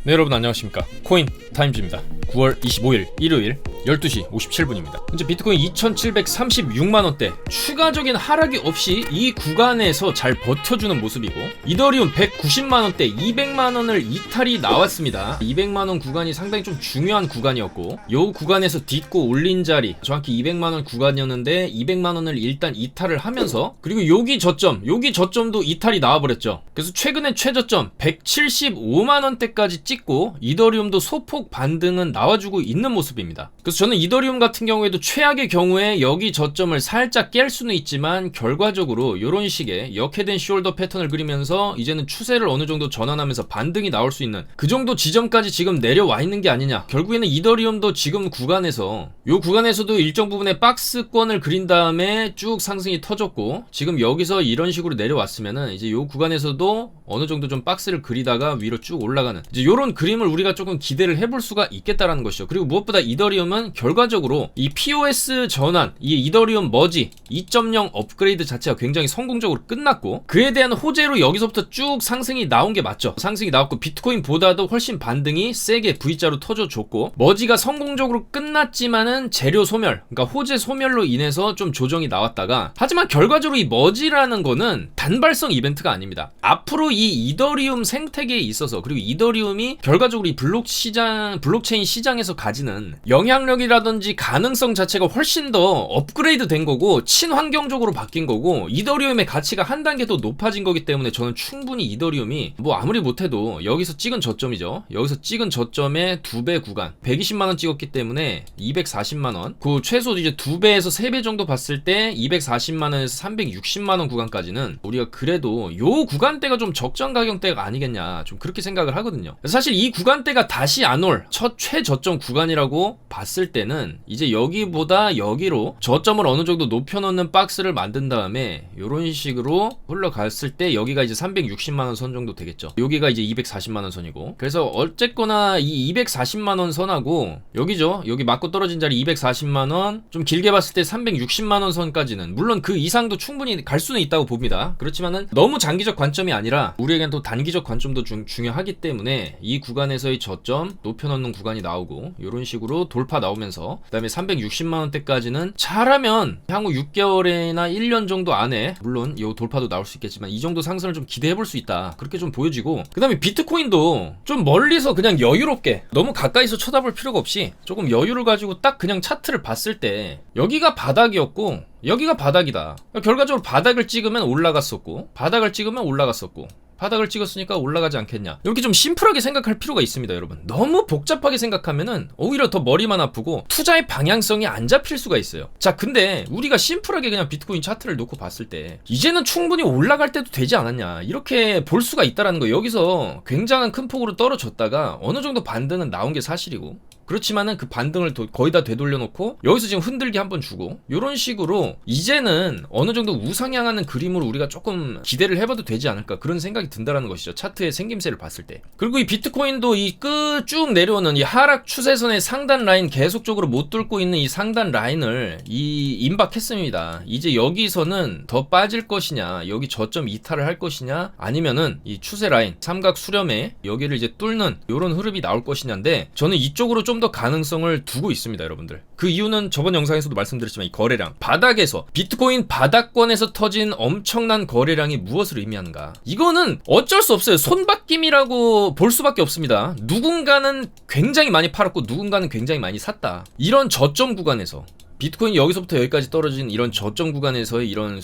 네, 여러분 안녕하십니까. 코인 타임즈입니다. 9월 25일 일요일 12시 57분입니다. 현재 비트코인 2736만원대 추가적인 하락이 없이 이 구간에서 잘 버텨주는 모습이고, 이더리움 190만원대 200만원을 이탈이 나왔습니다. 200만원 구간이 상당히 좀 중요한 구간이었고, 요 구간에서 딛고 올린 자리 정확히 200만원 구간이었는데 200만원을 일단 이탈을 하면서, 그리고 여기 저점도 이탈이 나와버렸죠. 그래서 최근에 최저점 175만원대까지 찍고 이더리움도 소폭 반등은 나와주고 있는 모습입니다. 그래서 저는 이더리움 같은 경우에도 최악의 경우에 여기 저점을 살짝 깰 수는 있지만, 결과적으로 이런 식의 역해된 숄더 패턴을 그리면서 이제는 추세를 어느 정도 전환하면서 반등이 나올 수 있는 그 정도 지점까지 지금 내려와 있는 게 아니냐. 결국에는 이더리움도 지금 구간에서, 요 구간에서도 일정 부분의 박스권을 그린 다음에 쭉 상승이 터졌고, 지금 여기서 이런 식으로 내려왔으면은 이제 요 구간에서도 어느 정도 좀 박스를 그리다가 위로 쭉 올라가는 이제 요런 그림을 우리가 조금 기대를 해볼 수가 있겠다라는 것이죠. 그리고 무엇보다 이더리움은 결과적으로 이 POS 전환, 이 이더리움 머지 2.0 업그레이드 자체가 굉장히 성공적으로 끝났고, 그에 대한 호재로 여기서부터 쭉 상승이 나온 게 맞죠. 상승이 나왔고 비트코인보다도 훨씬 반등이 세게 V자로 터져줬고, 머지가 성공적으로 끝났지만은 재료 소멸, 그러니까 호재 소멸로 인해서 좀 조정이 나왔다가, 하지만 결과적으로 이 머지라는 거는 단발성 이벤트가 아닙니다. 앞으로 이 이더리움 생태계에 있어서, 그리고 이더리움이 결과적으로 이 블록체인 시장에서 가지는 영향력이라든지 가능성 자체가 훨씬 더 업그레이드 된 거고, 친환경적으로 바뀐 거고, 이더리움의 가치가 한 단계 더 높아진 거기 때문에 저는 충분히 이더리움이 뭐 아무리 못해도 여기서 찍은 저점이죠. 여기서 찍은 저점의 2배 구간 120만원 찍었기 때문에 240만원, 그 최소 이제 2배에서 3배 정도 봤을 때 240만원에서 360만원 구간까지는 우리가 그래도 요 구간대가 좀 적정 가격대가 아니겠냐, 좀 그렇게 생각을 하거든요. 사실 이 구간대가 다시 안 올 첫 최저점 구간이라고 봤을 때는 이제 여기보다 여기로 저점을 어느 정도 높여놓는 박스를 만든 다음에 요런 식으로 흘러갔을 때 여기가 이제 360만원 선 정도 되겠죠. 여기가 이제 240만원 선이고, 그래서 어쨌거나 이 240만원 선하고 여기죠, 여기 맞고 떨어진 자리 240만원, 좀 길게 봤을 때 360만원 선까지는 물론 그 이상도 충분히 갈 수는 있다고 봅니다. 그렇지만은 너무 장기적 관점이 아니라 우리에겐 또 단기적 관점도 중요하기 때문에 이 구간에서의 저점 높여놓는 구간이 나오고, 이런 식으로 돌파 나오면서 그 다음에 360만원대까지는 잘하면 향후 6개월이나 1년 정도 안에, 물론 이 돌파도 나올 수 있겠지만 이 정도 상승을 좀 기대해볼 수 있다, 그렇게 좀 보여지고, 그 다음에 비트코인도 좀 멀리서 그냥 여유롭게, 너무 가까이서 쳐다볼 필요가 없이 조금 여유를 가지고 딱 그냥 차트를 봤을 때 여기가 바닥이었고 여기가 바닥이다, 결과적으로 바닥을 찍으면 올라갔었고, 바닥을 찍으면 올라갔었고, 바닥을 찍었으니까 올라가지 않겠냐, 이렇게 좀 심플하게 생각할 필요가 있습니다. 여러분, 너무 복잡하게 생각하면은 오히려 더 머리만 아프고 투자의 방향성이 안 잡힐 수가 있어요. 자, 근데 우리가 심플하게 그냥 비트코인 차트를 놓고 봤을 때 이제는 충분히 올라갈 때도 되지 않았냐, 이렇게 볼 수가 있다라는 거예요. 여기서 굉장한 큰 폭으로 떨어졌다가 어느 정도 반등은 나온 게 사실이고, 그렇지만은 그 반등을 거의 다 되돌려놓고 여기서 지금 흔들기 한번 주고, 이런 식으로 이제는 어느 정도 우상향하는 그림으로 우리가 조금 기대를 해봐도 되지 않을까, 그런 생각이 든다라는 것이죠. 차트의 생김새를 봤을 때. 그리고 이 비트코인도 이 끝 쭉 내려오는 이 하락 추세선의 상단 라인, 계속적으로 못 뚫고 있는 이 상단 라인을 임박했습니다. 이제 여기서는 더 빠질 것이냐, 여기 저점 이탈을 할 것이냐, 아니면은 이 추세 라인 삼각 수렴에 여기를 이제 뚫는 이런 흐름이 나올 것이냐인데, 저는 이쪽으로 좀 더 가능성을 두고 있습니다. 여러분들, 그 이유는 저번 영상에서도 말씀드렸지만 이 거래량, 바닥에서 비트코인 바닥권에서 터진 엄청난 거래량이 무엇을 의미하는가, 이거는 어쩔 수 없어요. 손바뀜이라고 볼 수밖에 없습니다. 누군가는 굉장히 많이 팔았고 누군가는 굉장히 많이 샀다. 이런 저점 구간에서 비트코인이 여기서부터 여기까지 떨어진 이런 저점 구간에서의 이런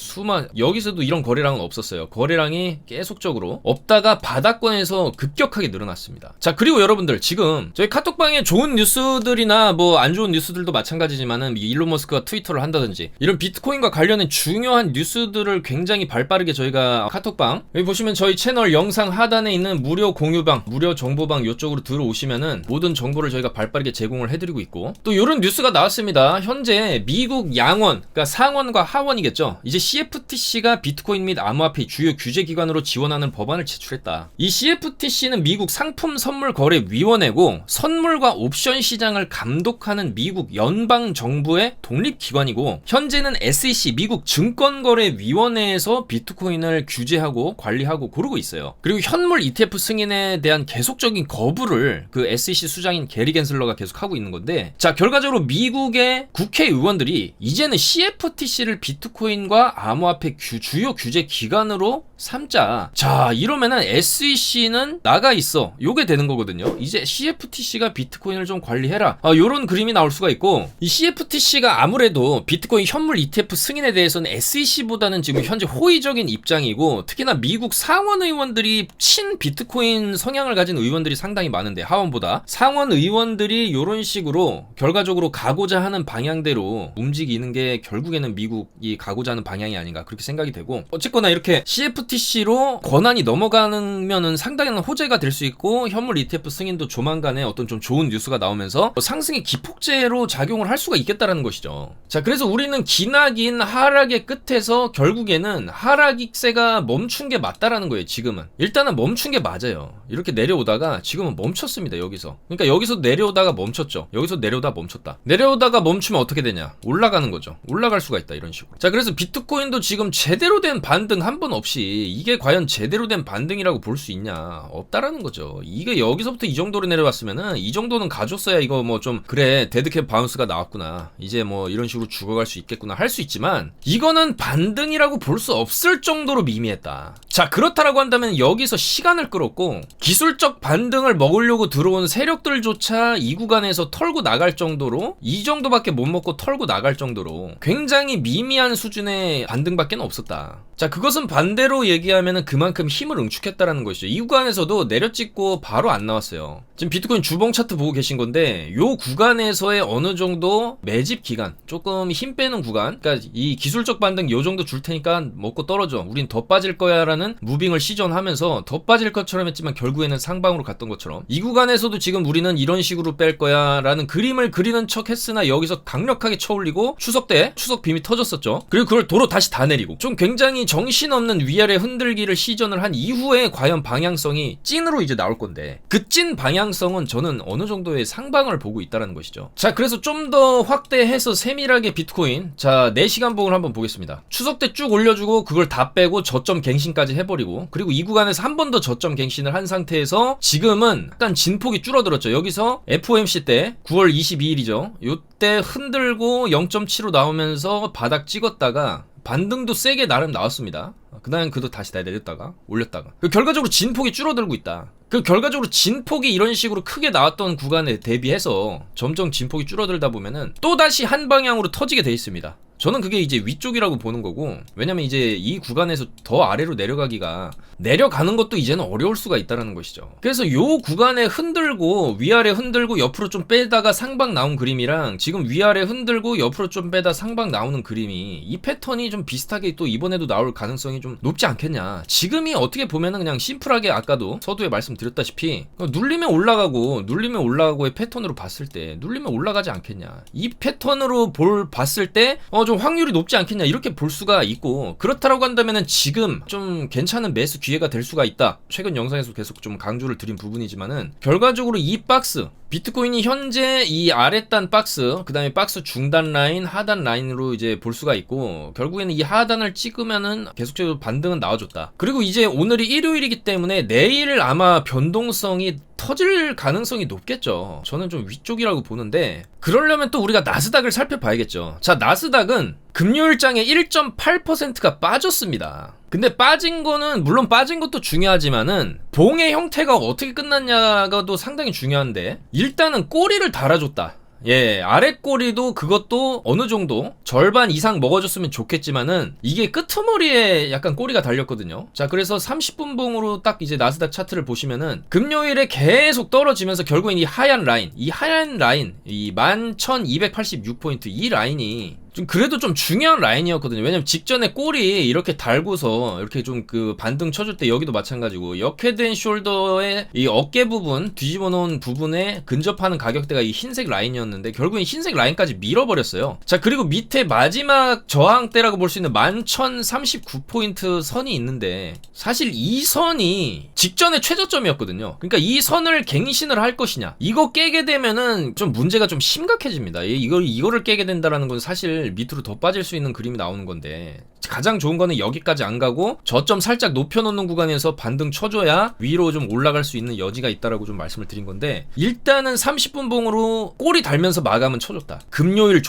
여기서도 이런 거래량은 없었어요. 거래량이 계속적으로 없다가 바닥권에서 급격하게 늘어났습니다. 자, 그리고 여러분들, 지금 저희 카톡방에 좋은 뉴스들이나 뭐 안 좋은 뉴스들도 마찬가지지만은 일론 머스크가 트위터를 한다든지 이런 비트코인과 관련된 중요한 뉴스들을 굉장히 발빠르게 저희가 카톡방, 여기 보시면 저희 채널 영상 하단에 있는 무료 공유방, 무료 정보방 이쪽으로 들어오시면은 모든 정보를 저희가 발빠르게 제공을 해드리고 있고, 또 이런 뉴스가 나왔습니다. 현재 최근에 미국 양원, 그러니까 상원과 하원이겠죠. 이제 CFTC가 비트코인 및 암호화폐 주요 규제 기관으로 지원하는 법안을 제출했다. 이 CFTC는 미국 상품 선물 거래 위원회고 선물과 옵션 시장을 감독하는 미국 연방 정부의 독립 기관이고 현재는 SEC 미국 증권거래위원회에서 비트코인을 규제하고 관리하고 고르고 있어요. 그리고 현물 ETF 승인에 대한 계속적인 거부를 그 SEC 수장인 게리 겐슬러가 계속 하고 있는 건데, 자, 결과적으로 미국의 국회의원들이 이제는 CFTC를 비트코인과 암호화폐 주요 규제 기관으로 삼자. 자, 이러면은 SEC는 나가 있어. 요게 되는 거거든요. 이제 CFTC가 비트코인을 좀 관리해라. 요런 그림이 나올 수가 있고, 이 CFTC가 아무래도 비트코인 현물 ETF 승인에 대해서는 SEC보다는 지금 현재 호의적인 입장이고, 특히나 미국 상원 의원들이 친 비트코인 성향을 가진 의원들이 상당히 많은데, 하원보다 상원 의원들이 요런 식으로 결과적으로 가고자 하는 방향대로 움직이는 게 결국에는 미국이 가고자 하는 방향이 아닌가, 그렇게 생각이 되고, 어쨌거나 이렇게 CFTC로 권한이 넘어가면은 상당한 호재가 될 수 있고, 현물 ETF 승인도 조만간에 어떤 좀 좋은 뉴스가 나오면서 상승의 기폭제로 작용을 할 수가 있겠다라는 것이죠. 자, 그래서 우리는 기나긴 하락의 끝에서 결국에는 하락세가 멈춘 게 맞다라는 거예요. 지금은 일단은 멈춘 게 맞아요. 이렇게 내려오다가 지금은 멈췄습니다. 여기서. 그러니까 여기서 내려오다가 멈췄죠. 여기서 내려오다 멈췄다. 내려오다가 멈추면 어떻게 되냐? 올라가는 거죠. 올라갈 수가 있다, 이런 식으로. 자, 그래서 비트코인도 지금 제대로 된 반등 한 번 없이, 이게 과연 제대로 된 반등이라고 볼 수 있냐? 없다라는 거죠. 이게 여기서부터 이 정도로 내려왔으면은, 이 정도는 가줬어야 이거 뭐 좀 그래, 데드캣 바운스가 나왔구나, 이제 뭐 이런 식으로 죽어갈 수 있겠구나 할 수 있지만, 이거는 반등이라고 볼 수 없을 정도로 미미했다. 자, 그렇다라고 한다면 여기서 시간을 끌었고, 기술적 반등을 먹으려고 들어온 세력들조차 이 구간에서 털고 나갈 정도로, 이 정도밖에 못 먹고 털고 나갈 정도로 굉장히 미미한 수준의 반등밖에 없었다. 자, 그것은 반대로 얘기하면 그만큼 힘을 응축했다라는 것이죠. 이 구간에서도 내려찍고 바로 안 나왔어요. 지금 비트코인 주봉 차트 보고 계신 건데, 요 구간에서의 어느 정도 매집 기간, 조금 힘 빼는 구간, 그러니까 이 기술적 반등 요 정도 줄 테니까 먹고 떨어져, 우린 더 빠질 거야 라는 무빙을 시전하면서 더 빠질 것처럼 했지만 결국에는 상방으로 갔던 것처럼, 이 구간에서도 지금 우리는 이런 식으로 뺄 거야 라는 그림을 그리는 척 했으나 여기서 강력하게 쳐올리고 추석 때 추석 빔이 터졌었죠. 그리고 그걸 도로 다시 다 내리고, 좀 굉장히 정신없는 위아래 흔들기를 시전을 한 이후에 과연 방향성이 찐으로 이제 나올 건데, 그 찐 방향성은 저는 어느 정도의 상방을 보고 있다는 것이죠. 자, 그래서 좀 더 확대해서 세밀하게 비트코인, 자, 4시간 봉을 한번 보겠습니다. 추석 때 쭉 올려주고 그걸 다 빼고 저점 갱신까지 해버리고, 그리고 이 구간에서 한 번 더 저점 갱신을 한 상태에서 지금은 약간 진폭이 줄어들었죠. 여기서 FOMC 때 9월 22일이죠. 요때 흔들고 0.7로 나오면서 바닥 찍었다가 반등도 세게 나름 나왔습니다. 그 다음에 그도 다시 다 내렸다가 올렸다가, 결과적으로 진폭이 줄어들고 있다. 결과적으로 진폭이 이런 식으로 크게 나왔던 구간에 대비해서 점점 진폭이 줄어들다 보면은 또다시 한 방향으로 터지게 돼 있습니다. 저는 그게 이제 위쪽이라고 보는 거고, 왜냐면 이제 이 구간에서 더 아래로 내려가는 것도 이제는 어려울 수가 있다는 것이죠. 그래서 요 구간에 흔들고 위아래 흔들고 옆으로 좀 빼다가 상방 나온 그림이랑 지금 위아래 흔들고 옆으로 좀 빼다 상방 나오는 그림이, 이 패턴이 좀 비슷하게 또 이번에도 나올 가능성이 좀 높지 않겠냐. 지금이 어떻게 보면은 그냥 심플하게 아까도 서두에 말씀드렸다시피 눌리면 올라가고의 패턴으로 봤을 때 눌리면 올라가지 않겠냐. 이 패턴으로 봤을 때 좀 확률이 높지 않겠냐, 이렇게 볼 수가 있고, 그렇다라고 한다면은 지금 좀 괜찮은 매수 기회가 될 수가 있다. 최근 영상에서 계속 좀 강조를 드린 부분이지만은, 결과적으로 이 박스, 비트코인이 현재 이 아랫단 박스, 그 다음에 박스 중단 라인, 하단 라인으로 이제 볼 수가 있고, 결국에는 이 하단을 찍으면은 계속적으로 반등은 나와줬다. 그리고 이제 오늘이 일요일이기 때문에 내일 아마 변동성이 터질 가능성이 높겠죠. 저는 좀 위쪽이라고 보는데, 그러려면 또 우리가 나스닥을 살펴봐야겠죠. 자, 나스닥은 금요일장에 1.8%가 빠졌습니다. 근데 빠진 거는, 물론 빠진 것도 중요하지만은 봉의 형태가 어떻게 끝났냐가 또 상당히 중요한데, 일단은 꼬리를 달아줬다. 예, 아래 꼬리도 그것도 어느 정도 절반 이상 먹어줬으면 좋겠지만은 이게 끄트머리에 약간 꼬리가 달렸거든요. 자, 그래서 30분 봉으로 딱 이제 나스닥 차트를 보시면은 금요일에 계속 떨어지면서 결국엔 이 하얀 라인, 이 11,286포인트, 이 라인이 좀 그래도 좀 중요한 라인이었거든요. 왜냐면 직전에 꼬리 이렇게 달고서 이렇게 좀 그 반등 쳐줄 때 여기도 마찬가지고 역헤드앤 숄더의 이 어깨 부분 뒤집어 놓은 부분에 근접하는 가격대가 이 흰색 라인이었는데 결국엔 흰색 라인까지 밀어버렸어요. 자, 그리고 밑에 마지막 저항대라고 볼 수 있는 11,039포인트 선이 있는데 사실 이 선이 직전에 최저점이었거든요. 그러니까 이 선을 갱신을 할 것이냐, 이거 깨게 되면은 좀 문제가 좀 심각해집니다. 이거를 깨게 된다라는 건 사실 밑으로 더 빠질 수 있는 그림이 나오는 건데, 가장 좋은 거는 여기까지 안 가고 저점 살짝 높여놓는 구간에서 반등 쳐줘야 위로 좀 올라갈 수 있는 여지가 있다라고 좀 말씀을 드린 건데, 일단은 30분 봉으로 꼬리 달면서 마감은 쳐줬다. 금요일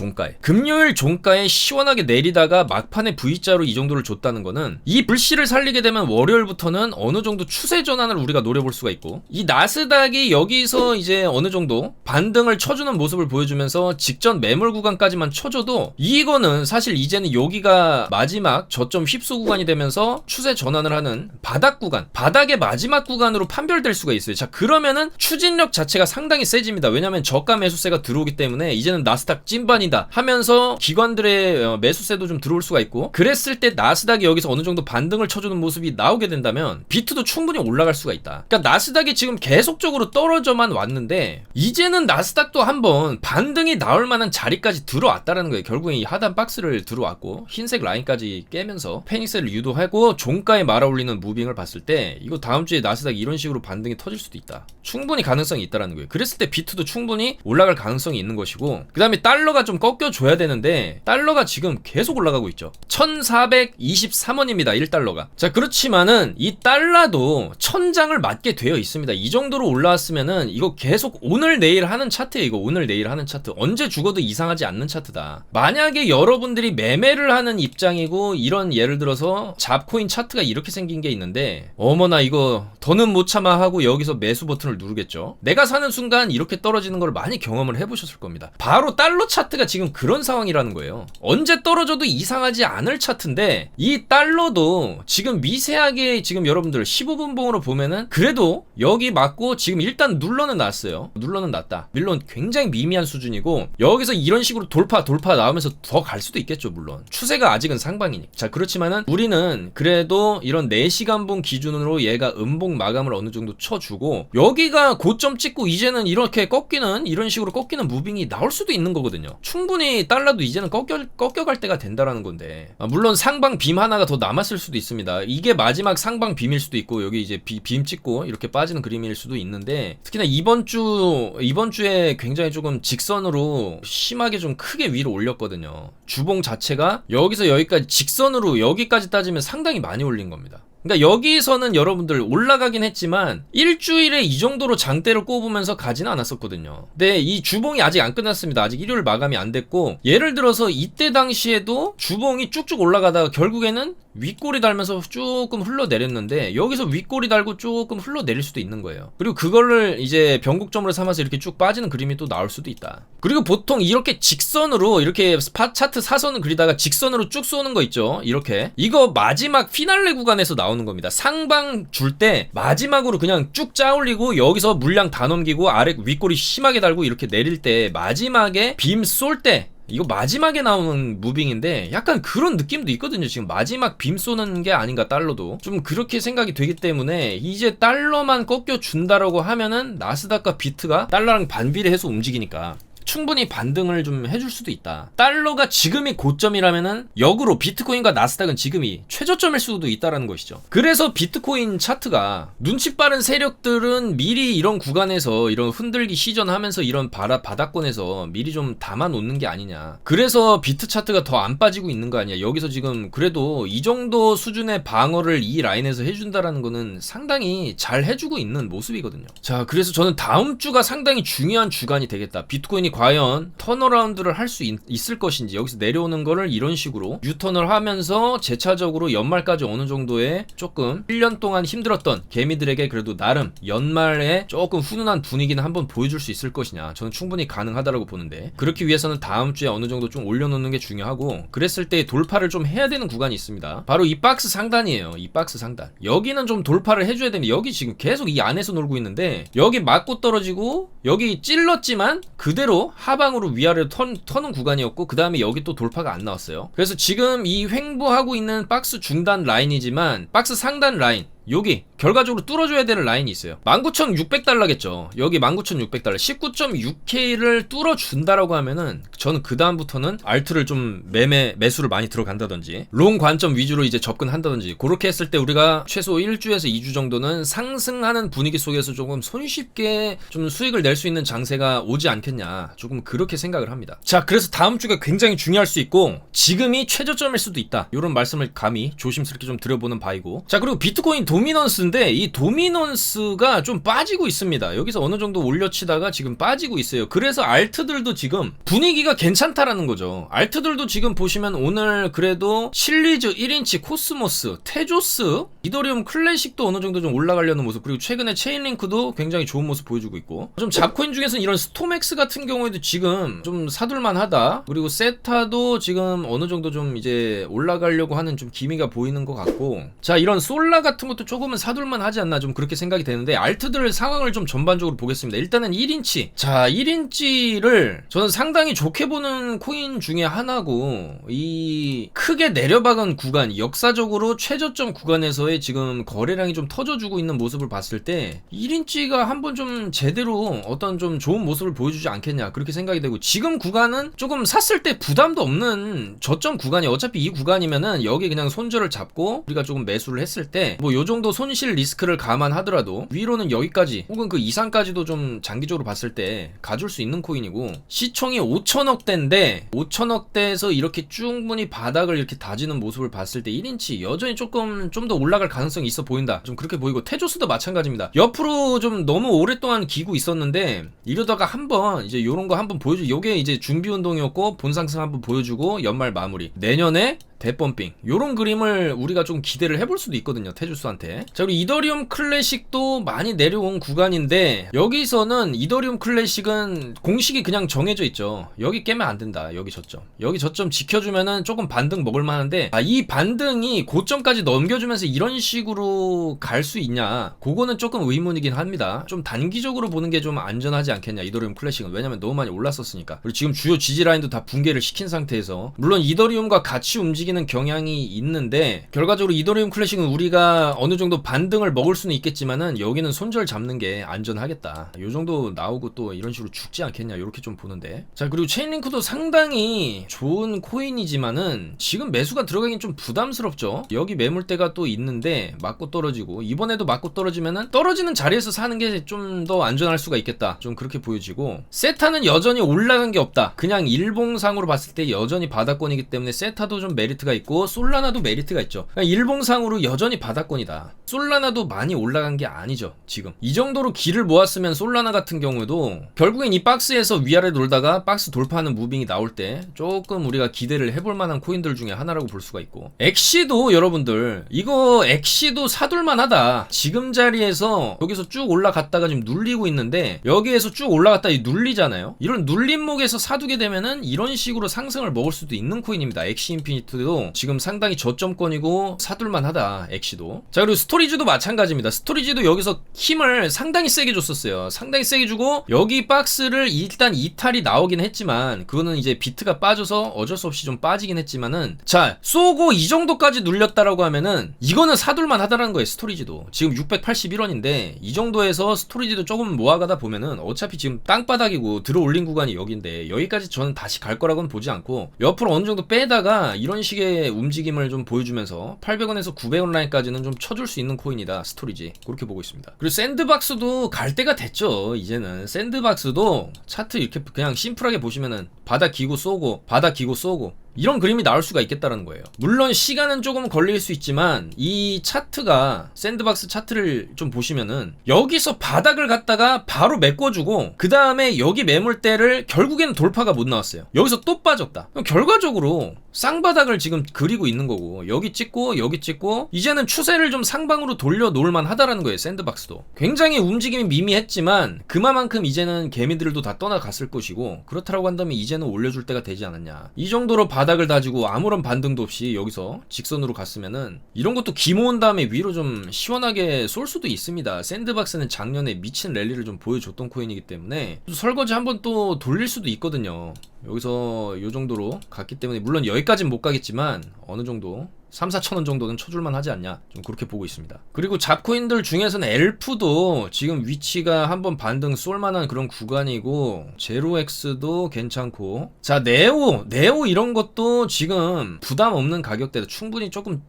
종가에 시원하게 내리다가 막판에 V자로 이 정도를 줬다는 거는 이 불씨를 살리게 되면 월요일부터는 어느 정도 추세 전환을 우리가 노려볼 수가 있고, 이 나스닥이 여기서 이제 어느 정도 반등을 쳐주는 모습을 보여주면서 직전 매물 구간까지만 쳐줘도 이거는 사실 이제는 여기가 마지막 저점 휩소 구간이 되면서 추세 전환을 하는 바닥 구간, 바닥의 마지막 구간으로 판별될 수가 있어요. 자, 그러면은 추진력 자체가 상당히 세집니다. 왜냐면 저가 매수세가 들어오기 때문에 이제는 나스닥 찐반이다 하면서 기관들의 매수세도 좀 들어올 수가 있고, 그랬을 때 나스닥이 여기서 어느 정도 반등을 쳐주는 모습이 나오게 된다면 비트도 충분히 올라갈 수가 있다. 그러니까 나스닥이 지금 계속적으로 떨어져만 왔는데 이제는 나스닥도 한번 반등이 나올 만한 자리까지 들어왔다라는 거예요. 결국엔 이 하단 박스를 들어왔고 흰색 라인까지 깨면서 페닉스를 유도하고 종가에 말아올리는 무빙을 봤을 때 이거 다음 주에 나스닥이 이런 식으로 반등이 터질 수도 있다. 충분히 가능성이 있다라는 거예요. 그랬을 때 비트도 충분히 올라갈 가능성이 있는 것이고, 그 다음에 달러가 좀 꺾여줘야 되는데 달러가 지금 계속 올라가고 있죠. 1423원입니다 1달러가. 자, 그렇지만은 이 달러도 천장을 맞게 되어 있습니다. 이 정도로 올라왔으면은 이거 계속 오늘 내일 하는 차트예요. 이거 오늘 내일 하는 차트, 언제 죽어도 이상하지 않는 차트다. 만약에 여러분들이 매매를 하는 입장이고 이런 예를 들어서 잡코인 차트가 이렇게 생긴 게 있는데, 어머나 이거 더는 못 참아 하고 여기서 매수 버튼을 누르겠죠. 내가 사는 순간 이렇게 떨어지는 걸 많이 경험을 해보셨을 겁니다. 바로 달러 차트가 지금 그런 상황이라는 거예요. 언제 떨어져도 이상하지 않을 차트인데 이 달러도 지금 미세하게 지금 여러분들 15분 봉으로 보면은 그래도 여기 맞고 지금 일단 눌러는 놨어요. 눌러는 놨다. 물론 굉장히 미미한 수준이고 여기서 이런 식으로 돌파 나오면서 더 갈 수도 있겠죠. 물론 추세가 아직은 상방이니까. 자, 그렇지만은 우리는 그래도 이런 4시간 봉 기준으로 얘가 음봉 마감을 어느 정도 쳐주고 여기가 고점 찍고 이제는 이렇게 꺾이는, 이런 식으로 꺾이는 무빙이 나올 수도 있는 거거든요. 충분히 달러도 이제는 꺾여갈 때가 된다라는 건데, 물론 상방 빔 하나가 더 남았을 수도 있습니다. 이게 마지막 상방 빔일 수도 있고 여기 이제 빔 찍고 이렇게 빠지는 그림일 수도 있는데, 특히나 이번 주에 굉장히 조금 직선으로 심하게 좀 크게 위로 올렸거든요. 주봉 자체가 여기서 여기까지 직선으로 여기까지 따지면 상당히 많이 올린 겁니다. 그러니까 여기서는 여러분들 올라가긴 했지만 일주일에 이 정도로 장대를 꼽으면서 가지는 않았었거든요. 근데 이 주봉이 아직 안 끝났습니다. 아직 일요일 마감이 안 됐고, 예를 들어서 이때 당시에도 주봉이 쭉쭉 올라가다가 결국에는 윗꼬리 달면서 조금 흘러내렸는데 여기서 윗꼬리 달고 조금 흘러내릴 수도 있는 거예요. 그리고 그거를 이제 변곡점으로 삼아서 이렇게 쭉 빠지는 그림이 또 나올 수도 있다. 그리고 보통 이렇게 직선으로 이렇게 스팟 차트 사선을 그리다가 직선으로 쭉 쏘는 거 있죠. 이렇게 이거 마지막 피날레 구간에서 나오는 겁니다. 상방 줄 때 마지막으로 그냥 쭉 짜올리고 여기서 물량 다 넘기고 아래 윗꼬리 심하게 달고 이렇게 내릴 때 마지막에 빔 쏠 때 이거 마지막에 나오는 무빙인데 약간 그런 느낌도 있거든요. 지금 마지막 빔 쏘는 게 아닌가, 달러도 좀 그렇게 생각이 되기 때문에 이제 달러만 꺾여준다라고 하면은 나스닥과 비트가 달러랑 반비례해서 움직이니까 충분히 반등을 좀 해줄 수도 있다. 달러가 지금이 고점이라면은 역으로 비트코인과 나스닥은 지금이 최저점일 수도 있다라는 것이죠. 그래서 비트코인 차트가 눈치 빠른 세력들은 미리 이런 구간에서 이런 흔들기 시전하면서 이런 바닥권에서 미리 좀 담아 놓는 게 아니냐. 그래서 비트 차트가 더 안 빠지고 있는 거 아니야. 여기서 지금 그래도 이 정도 수준의 방어를 이 라인에서 해준다라는 거는 상당히 잘 해주고 있는 모습이거든요. 자, 그래서 저는 다음 주가 상당히 중요한 주간이 되겠다. 비트코인이 과연 턴어라운드를 할 수 있을 것인지, 여기서 내려오는 거를 이런 식으로 유턴을 하면서 재차적으로 연말까지 어느 정도의 조금 1년 동안 힘들었던 개미들에게 그래도 나름 연말에 조금 훈훈한 분위기는 한번 보여줄 수 있을 것이냐. 저는 충분히 가능하다라고 보는데, 그렇기 위해서는 다음 주에 어느 정도 좀 올려놓는 게 중요하고, 그랬을 때 돌파를 좀 해야 되는 구간이 있습니다. 바로 이 박스 상단이에요. 이 박스 상단. 여기는 좀 돌파를 해줘야 됩니다. 여기 지금 계속 이 안에서 놀고 있는데 여기 맞고 떨어지고 여기 찔렀지만 그대로 여기도 하방으로 위아래로 터는 구간이었고 그 다음에 여기 또 돌파가 안 나왔어요. 그래서 지금 이 횡보하고 있는 박스 중단 라인이지만 박스 상단 라인 여기 결과적으로 뚫어줘야 되는 라인이 있어요. 19,600달러겠죠. 여기 19,600달러 19.6K를 뚫어준다라고 하면은 저는 그 다음부터는 알트를 좀 매수를 많이 들어간다든지 롱 관점 위주로 이제 접근한다든지 그렇게 했을 때 우리가 최소 1주에서 2주 정도는 상승하는 분위기 속에서 조금 손쉽게 좀 수익을 낼 수 있는 장세가 오지 않겠냐, 조금 그렇게 생각을 합니다. 자, 그래서 다음 주가 굉장히 중요할 수 있고 지금이 최저점일 수도 있다, 이런 말씀을 감히 조심스럽게 좀 드려보는 바이고. 자, 그리고 비트코인 도미넌스인데 이 도미넌스가 좀 빠지고 있습니다. 여기서 어느 정도 올려치다가 지금 빠지고 있어요. 그래서 알트들도 지금 분위기가 괜찮다라는 거죠. 알트들도 지금 보시면 오늘 그래도 실리즈 1인치 코스모스, 테조스, 이더리움 클래식도 어느 정도 좀 올라가려는 모습, 그리고 최근에 체인링크도 굉장히 좋은 모습 보여주고 있고, 좀 잡코인 중에서는 이런 스톰엑스 같은 경우에도 지금 좀 사둘만 하다. 그리고 세타도 지금 어느 정도 좀 이제 올라가려고 하는 좀 기미가 보이는 것 같고, 자, 이런 솔라 같은 것도 조금은 사둘만 하지 않나, 좀 그렇게 생각이 되는데 알트들 상황을 좀 전반적으로 보겠습니다. 일단은 1인치, 자, 1인치를 저는 상당히 좋게 보는 코인 중에 하나고, 이 크게 내려박은 구간, 역사적으로 최저점 구간에서의 지금 거래량이 좀 터져주고 있는 모습을 봤을 때 1인치가 한번 좀 제대로 어떤 좀 좋은 모습을 보여주지 않겠냐, 그렇게 생각이 되고, 지금 구간은 조금 샀을 때 부담도 없는 저점 구간이, 어차피 이 구간이면은 여기 그냥 손절을 잡고 우리가 조금 매수를 했을 때 뭐 요 정도 손실 리스크를 감안하더라도 위로는 여기까지 혹은 그 이상까지도 좀 장기적으로 봤을 때 가줄 수 있는 코인이고, 시총이 5천억대인데 5천억대에서 이렇게 충분히 바닥을 이렇게 다지는 모습을 봤을 때 1인치 여전히 조금 좀 더 올라갈 가능성이 있어 보인다, 좀 그렇게 보이고, 테조스도 마찬가지입니다. 옆으로 좀 너무 오랫동안 기고 있었는데 이러다가 한번 이제 요런 거 한번 보여주, 요게 이제 준비 운동이었고 본상승 한번 보여주고 연말 마무리, 내년에 대펌핑, 요런 그림을 우리가 좀 기대를 해볼 수도 있거든요, 테주스한테. 자, 그리고 이더리움 클래식도 많이 내려온 구간인데 여기서는 이더리움 클래식은 공식이 그냥 정해져 있죠. 여기 깨면 안 된다, 여기 저점 지켜주면은 조금 반등 먹을만 하는데, 이 반등이 고점까지 넘겨주면서 이런 식으로 갈 수 있냐, 그거는 조금 의문이긴 합니다. 좀 단기적으로 보는 게 좀 안전하지 않겠냐, 이더리움 클래식은. 왜냐면 너무 많이 올랐었으니까. 그리고 지금 주요 지지 라인도 다 붕괴를 시킨 상태에서, 물론 이더리움과 같이 움직이는 경향이 있는데 결과적으로 이더리움 클래식은 우리가 어느 정도 반등을 먹을 수는 있겠지만은 여기는 손절 잡는 게 안전하겠다, 요 정도 나오고 또 이런 식으로 죽지 않겠냐, 이렇게 좀 보는데. 자, 그리고 체인링크도 상당히 좋은 코인이지만은 지금 매수가 들어가긴 좀 부담스럽죠. 여기 매물대가 또 있는데 맞고 떨어지고, 이번에도 맞고 떨어지면은 떨어지는 자리에서 사는 게 좀 더 안전할 수가 있겠다, 좀 그렇게 보여지고, 세타는 여전히 올라간 게 없다. 그냥 일봉상으로 봤을 때 여전히 바닥권이기 때문에 세타도 좀 메리트가 있고 솔라나도 메리트가 있죠. 일봉상으로 여전히 바닥권이다. 솔라나도 많이 올라간 게 아니죠. 지금 이 정도로 길을 모았으면 솔라나 같은 경우에도 결국엔 이 박스에서 위아래 돌다가 박스 돌파하는 무빙이 나올 때 조금 우리가 기대를 해볼 만한 코인들 중에 하나라고 볼 수가 있고, 엑시도 여러분들, 이거 엑시도 사둘만 하다. 지금 자리에서 여기서 쭉 올라갔다가 지금 눌리고 있는데 여기에서 쭉 올라갔다 눌리잖아요. 이런 눌림목에서 사두게 되면은 이런 식으로 상승을 먹을 수도 있는 코인입니다. 엑시 인피니트도 지금 상당히 저점권이고 사둘만 하다, 엑시도. 자, 그리고 스토리지도 마찬가지입니다. 스토리지도 여기서 힘을 상당히 세게 줬었어요. 상당히 세게 주고 여기 박스를 일단 이탈이 나오긴 했지만 그거는 이제 비트가 빠져서 어쩔 수 없이 좀 빠지긴 했지만은, 자, 쏘고 이 정도까지 눌렸다라고 하면은 이거는 사둘만 하다라는 거예요. 스토리지도 지금 681원인데 이 정도에서 스토리지도 조금 모아가다 보면은 어차피 지금 땅바닥이고 들어 올린 구간이 여기인데 여기까지 저는 다시 갈 거라고는 보지 않고 옆으로 어느 정도 빼다가 이런 식의 움직임을 좀 보여주면서 800원에서 900원 라인까지는 좀 쳐줄 수 있는 코인이다, 스토리지. 그렇게 보고 있습니다. 그리고 샌드박스도 갈 때가 됐죠. 이제는 샌드박스도 차트 이렇게 그냥 심플하게 보시면은 바닥 기고 쏘고 바닥 기고 쏘고 이런 그림이 나올 수가 있겠다라는 거예요. 물론 시간은 조금 걸릴 수 있지만 이 차트가, 샌드박스 차트를 좀 보시면은 여기서 바닥을 갖다가 바로 메꿔주고 그 다음에 여기 매물대를 결국에는 돌파가 못 나왔어요. 여기서 또 빠졌다. 그럼 결과적으로 쌍바닥을 지금 그리고 있는 거고, 여기 찍고 여기 찍고, 이제는 추세를 좀 상방으로 돌려 놓을만 하다라는 거예요. 샌드박스도 굉장히 움직임이 미미했지만 그만큼 이제는 개미들도 다 떠나갔을 것이고, 그렇다라고 한다면 이제는 올려줄 때가 되지 않았냐. 이 정도로 바닥을 다지고 아무런 반등도 없이 여기서 직선으로 갔으면은 이런 것도 기 모은 다음에 위로 좀 시원하게 쏠 수도 있습니다. 샌드박스는 작년에 미친 랠리를 좀 보여줬던 코인이기 때문에 설거지 한번 또 돌릴 수도 있거든요. 여기서 요 정도로 갔기 때문에, 물론 여기까지는 못 가겠지만 어느 정도 3,4천원 정도는 쳐줄만 하지 않냐, 좀 그렇게 보고 있습니다. 그리고 잡코인들 중에서는 엘프도 지금 위치가 한번 반등 쏠만한 그런 구간이고, 제로엑스도 괜찮고, 자 네오 이런 것도 지금 부담 없는 가격대다. 충분히 조금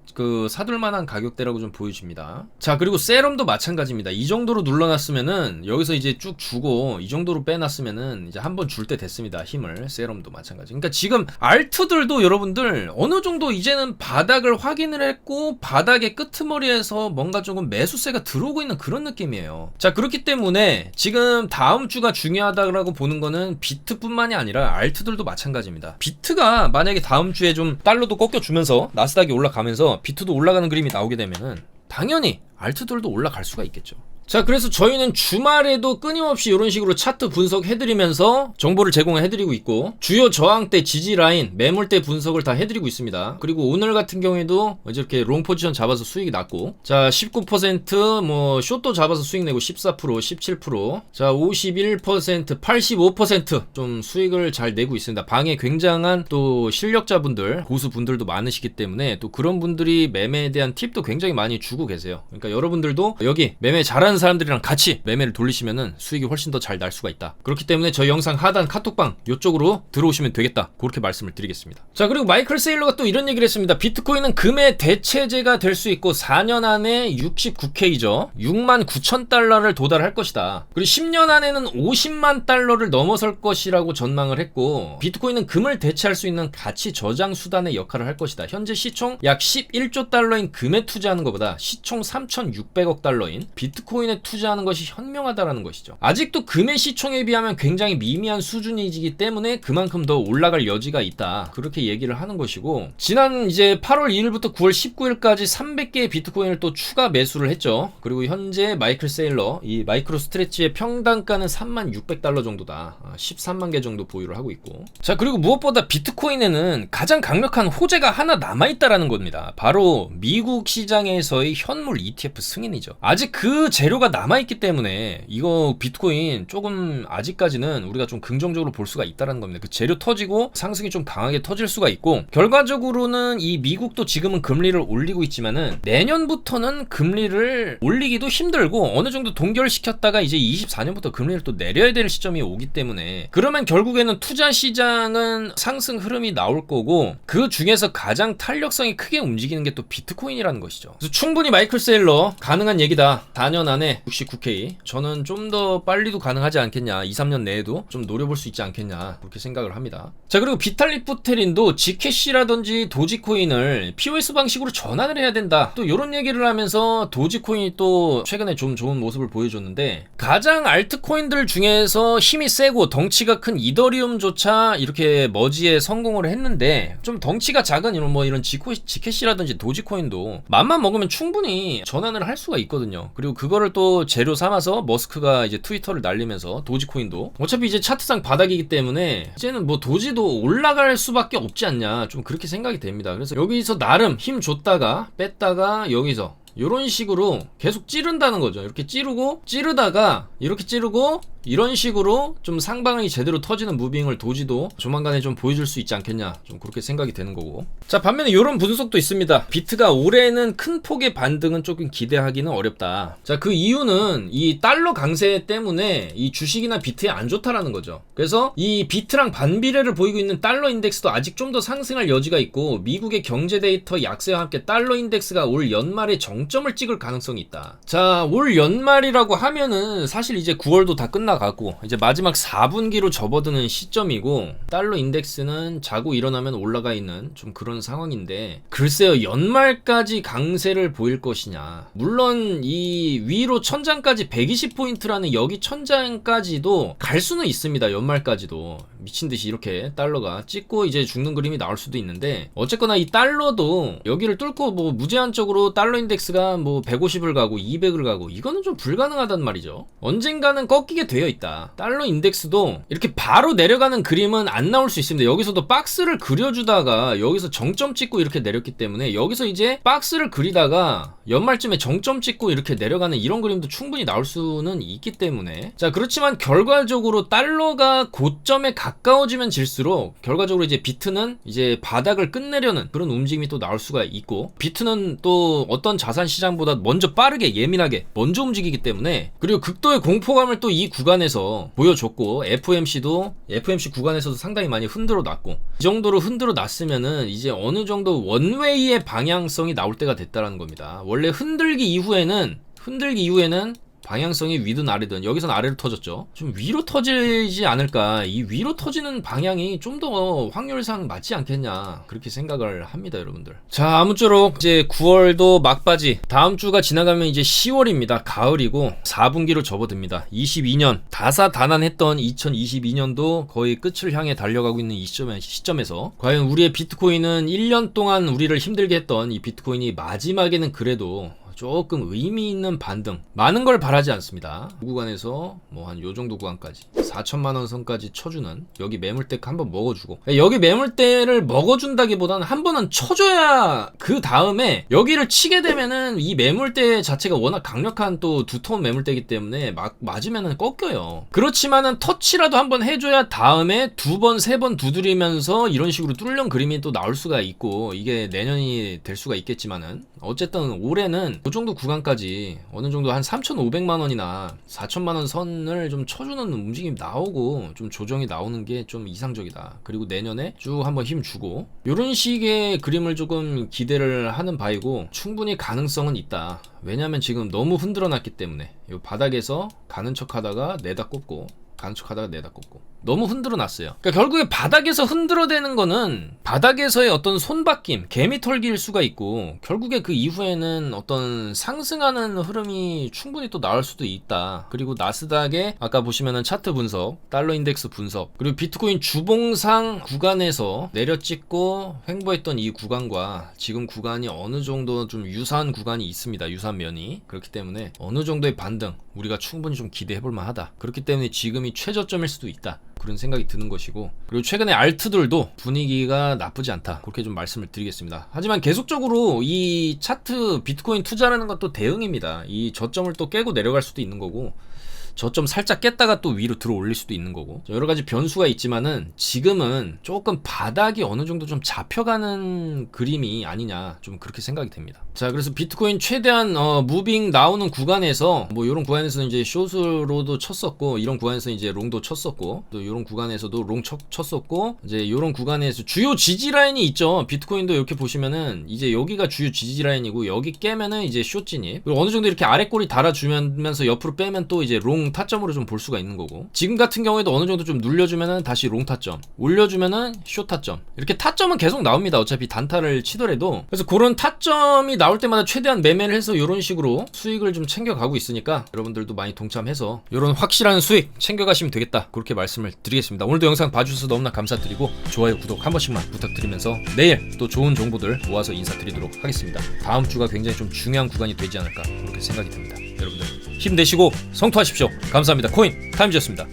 사둘만한 가격대라고 좀 보여집니다. 자, 그리고 세럼도 마찬가지입니다. 이 정도로 눌러놨으면은 여기서 이제 쭉 주고 이 정도로 빼놨으면은 이제 한번 줄 때 됐습니다. 힘을. 세럼도 마찬가지. 그러니까 지금 알트들도 여러분들 어느 정도 이제는 바닥을 확인을 했고, 바닥의 끄트머리에서 뭔가 조금 매수세가 들어오고 있는 그런 느낌이에요. 자, 그렇기 때문에 지금 다음 주가 중요하다고 보는 거는 비트뿐만이 아니라 알트들도 마찬가지입니다. 비트가 만약에 다음 주에 좀 달러도 꺾여주면서 나스닥이 올라가면서 비트도 올라가는 그림이 나오게 되면은 당연히 알트들도 올라갈 수가 있겠죠. 자, 그래서 저희는 주말에도 끊임없이 이런 식으로 차트 분석해드리면서 정보를 제공해드리고 있고, 주요 저항대, 지지라인, 매물대 분석을 다 해드리고 있습니다. 그리고 오늘 같은 경우에도 이렇게 롱 포지션 잡아서 수익이 났고, 자 19%, 뭐 숏도 잡아서 수익 내고 14%, 17%, 자 51%, 85% 좀 수익을 잘 내고 있습니다. 방에 굉장한 또 실력자분들, 고수분들도 많으시기 때문에 또 그런 분들이 매매에 대한 팁도 굉장히 많이 주고 계세요. 그러니까 여러분들도 여기 매매 잘하는 사람들이랑 같이 매매를 돌리시면은 수익이 훨씬 더 잘 날 수가 있다. 그렇기 때문에 저희 영상 하단 카톡방 요쪽으로 들어오시면 되겠다. 그렇게 말씀을 드리겠습니다. 자, 그리고 마이클 세일러가 또 이런 얘기를 했습니다. 비트코인은 금의 대체제가 될 수 있고 4년 안에 69K죠. 69,000달러를 도달할 것이다. 그리고 10년 안에는 50만 달러를 넘어설 것이라고 전망을 했고, 비트코인은 금을 대체할 수 있는 가치 저장 수단의 역할을 할 것이다. 현재 시총 약 11조 달러인 금에 투자하는 것보다 시총 3,600억 달러인 비트코인에 투자하는 것이 현명하다라는 것이죠. 아직도 금의 시총에 비하면 굉장히 미미한 수준이기 때문에 그만큼 더 올라갈 여지가 있다. 그렇게 얘기를 하는 것이고, 지난 이제 8월 2일부터 9월 19일까지 300개의 비트코인을 또 추가 매수를 했죠. 그리고 현재 마이클 세일러, 이 마이크로 스트레치의 평단가는 36,600달러 정도다. 13만 개 정도 보유를 하고 있고. 자, 그리고 무엇보다 비트코인에는 가장 강력한 호재가 하나 남아있다라는 겁니다. 바로 미국 시장에서의 현물 ETF 승인이죠. 아직 그 재료가 남아있기 때문에 이거 비트코인 조금 아직까지는 우리가 좀 긍정적으로 볼 수가 있다는 겁니다. 그 재료 터지고 상승이 좀 강하게 터질 수가 있고, 결과적으로는 이 미국도 지금은 금리를 올리고 있지만은 내년부터는 금리를 올리기도 힘들고 어느 정도 동결시켰다가 이제 24년부터 금리를 또 내려야 될 시점이 오기 때문에, 그러면 결국에는 투자 시장은 상승 흐름이 나올 거고, 그 중에서 가장 탄력성이 크게 움직이는 게 또 비트코인이라는 것이죠. 그래서 충분히 마이클 세일러 가능한 얘기다. 4년 안에 69K. 저는 좀 더 빨리도 가능하지 않겠냐. 2, 3년 내에도 좀 노려볼 수 있지 않겠냐. 그렇게 생각을 합니다. 자, 그리고 비탈릭 부테린도 지캐시라든지 도지코인을 POS 방식으로 전환을 해야 된다. 또 이런 얘기를 하면서 도지코인이 또 최근에 좀 좋은 모습을 보여줬는데, 가장 알트코인들 중에서 힘이 세고 덩치가 큰 이더리움조차 이렇게 머지에 성공을 했는데, 좀 덩치가 작은 이런 지캐시라든지 도지코인도 맘만 먹으면 충분히 전환을 할 수가 있거든요. 그리고 그거를 또 재료 삼아서 머스크가 이제 트위터를 날리면서 도지코인도 어차피 이제 차트상 바닥이기 때문에 이제는 뭐 도지도 올라갈 수밖에 없지 않냐, 좀 그렇게 생각이 됩니다. 그래서 여기서 나름 힘 줬다가 뺐다가 여기서 이런 식으로 계속 찌른다는 거죠. 이렇게 찌르고 찌르다가 이렇게 찌르고 이런 식으로 좀 상방이 제대로 터지는 무빙을 도지도 조만간에 좀 보여줄 수 있지 않겠냐, 좀 그렇게 생각이 되는 거고. 자, 반면에 이런 분석도 있습니다. 비트가 올해는 큰 폭의 반등은 조금 기대하기는 어렵다. 자, 그 이유는 이 달러 강세 때문에 이 주식이나 비트에 안 좋다라는 거죠. 그래서 이 비트랑 반비례를 보이고 있는 달러 인덱스도 아직 좀 더 상승할 여지가 있고, 미국의 경제 데이터 약세와 함께 달러 인덱스가 올 연말에 정점을 찍을 가능성이 있다. 자, 올 연말이라고 하면은 사실 이제 9월도 다 끝나 올라가고 이제 마지막 4분기로 접어드는 시점이고, 달러 인덱스는 자고 일어나면 올라가 있는 좀 그런 상황인데, 글쎄요, 연말까지 강세를 보일 것이냐. 물론 이 위로 천장까지 120포인트라는 여기 천장까지도 갈 수는 있습니다. 연말까지도 미친듯이 이렇게 달러가 찍고 이제 죽는 그림이 나올 수도 있는데, 어쨌거나 이 달러도 여기를 뚫고 뭐 무제한적으로 달러 인덱스가 뭐 150을 가고 200을 가고, 이거는 좀 불가능하단 말이죠. 언젠가는 꺾이게 되어 있다. 달러 인덱스도 이렇게 바로 내려가는 그림은 안 나올 수 있습니다. 여기서도 박스를 그려주다가 여기서 정점 찍고 이렇게 내렸기 때문에, 여기서 이제 박스를 그리다가 연말쯤에 정점 찍고 이렇게 내려가는 이런 그림도 충분히 나올 수는 있기 때문에, 자, 그렇지만 결과적으로 달러가 고점에 가까워지면 질수록 결과적으로 이제 비트는 이제 바닥을 끝내려는 그런 움직임이 또 나올 수가 있고, 비트는 또 어떤 자산 시장보다 먼저 빠르게 예민하게 먼저 움직이기 때문에, 그리고 극도의 공포감을 또 이 구간에서 보여줬고, FMC 구간에서도 상당히 많이 흔들어 놨고, 이 정도로 흔들어 놨으면은 이제 어느 정도 원웨이의 방향성이 나올 때가 됐다라는 겁니다. 원래 흔들기 이후에는 방향성이 위든 아래든, 여기선 아래로 터졌죠. 좀 위로 터지지 않을까. 이 위로 터지는 방향이 좀 더 확률상 맞지 않겠냐, 그렇게 생각을 합니다, 여러분들. 자, 아무쪼록 이제 9월도 막바지, 다음 주가 지나가면 이제 10월입니다. 가을이고 4분기로 접어듭니다. 22년 다사다난했던 2022년도 거의 끝을 향해 달려가고 있는 이 시점에서 과연 우리의 비트코인은 1년 동안 우리를 힘들게 했던 이 비트코인이 마지막에는 그래도 조금 의미 있는 반등, 많은 걸 바라지 않습니다. 그 구간에서 뭐 한 요 정도 구간까지 4천만원 선까지 쳐주는, 여기 매물대 한번 먹어주고, 여기 매물대를 먹어준다기보다는 한 번은 쳐줘야 그 다음에 여기를 치게 되면은 이 매물대 자체가 워낙 강력한 또 두터운 매물대이기 때문에 막 맞으면은 꺾여요. 그렇지만은 터치라도 한번 해줘야 다음에 두 번, 세 번 두드리면서 이런 식으로 뚫는 그림이 또 나올 수가 있고, 이게 내년이 될 수가 있겠지만은, 어쨌든 올해는 그 정도 구간까지 어느 정도 한 3,500만원이나 4천만원 선을 좀 쳐주는 움직임이 나오고 좀 조정이 나오는 게 좀 이상적이다. 그리고 내년에 쭉 한번 힘주고, 이런 식의 그림을 조금 기대를 하는 바이고, 충분히 가능성은 있다. 왜냐면 지금 너무 흔들어 놨기 때문에, 이 바닥에서 가는 척 하다가 내다 꼽고, 가는 척 하다가 내다 꼽고, 너무 흔들어 놨어요. 그러니까 결국에 바닥에서 흔들어대는 거는 바닥에서의 어떤 손바뀜, 개미 털기일 수가 있고, 결국에 그 이후에는 어떤 상승하는 흐름이 충분히 또 나올 수도 있다. 그리고 나스닥의 아까 보시면은 차트 분석, 달러 인덱스 분석, 그리고 비트코인 주봉상 구간에서 내려찍고 횡보했던 이 구간과 지금 구간이 어느 정도 좀 유사한 구간이 있습니다. 유사한 면이. 그렇기 때문에 어느 정도의 반등 우리가 충분히 좀 기대해볼 만하다. 그렇기 때문에 지금이 최저점일 수도 있다. 그런 생각이 드는 것이고, 그리고 최근에 알트들도 분위기가 나쁘지 않다, 그렇게 좀 말씀을 드리겠습니다. 하지만 계속적으로 이 차트 비트코인 투자라는 건 또 대응입니다. 이 저점을 또 깨고 내려갈 수도 있는 거고, 저점 살짝 깼다가 또 위로 들어 올릴 수도 있는 거고, 여러 가지 변수가 있지만은 지금은 조금 바닥이 어느 정도 좀 잡혀가는 그림이 아니냐, 좀 그렇게 생각이 됩니다. 자, 그래서 비트코인 최대한 무빙 나오는 구간에서, 뭐 이런 구간에서 이제 숏으로도 쳤었고, 이런 구간에서 이제 롱도 쳤었고, 또 이런 구간에서도 롱 쳤었고, 이제 이런 구간에서 주요 지지 라인이 있죠. 비트코인도 이렇게 보시면은 이제 여기가 주요 지지 라인이고, 여기 깨면은 이제 숏 진입, 그리고 어느 정도 이렇게 아래 꼬리 달아주면서 옆으로 빼면 또 이제 롱 타점으로 좀 볼 수가 있는 거고, 지금 같은 경우에도 어느 정도 좀 눌려주면은 다시 롱 타점, 올려주면은 숏 타점, 이렇게 타점은 계속 나옵니다. 어차피 단타를 치더라도. 그래서 그런 타점이 나올 때마다 최대한 매매를 해서 이런 식으로 수익을 좀 챙겨가고 있으니까, 여러분들도 많이 동참해서 이런 확실한 수익 챙겨가시면 되겠다, 그렇게 말씀을 드리겠습니다. 오늘도 영상 봐주셔서 너무나 감사드리고, 좋아요, 구독 한 번씩만 부탁드리면서 내일 또 좋은 정보들 모아서 인사드리도록 하겠습니다. 다음 주가 굉장히 좀 중요한 구간이 되지 않을까, 그렇게 생각이 듭니다. 여러분들 힘내시고 성투하십시오. 감사합니다. 코인 타임즈였습니다.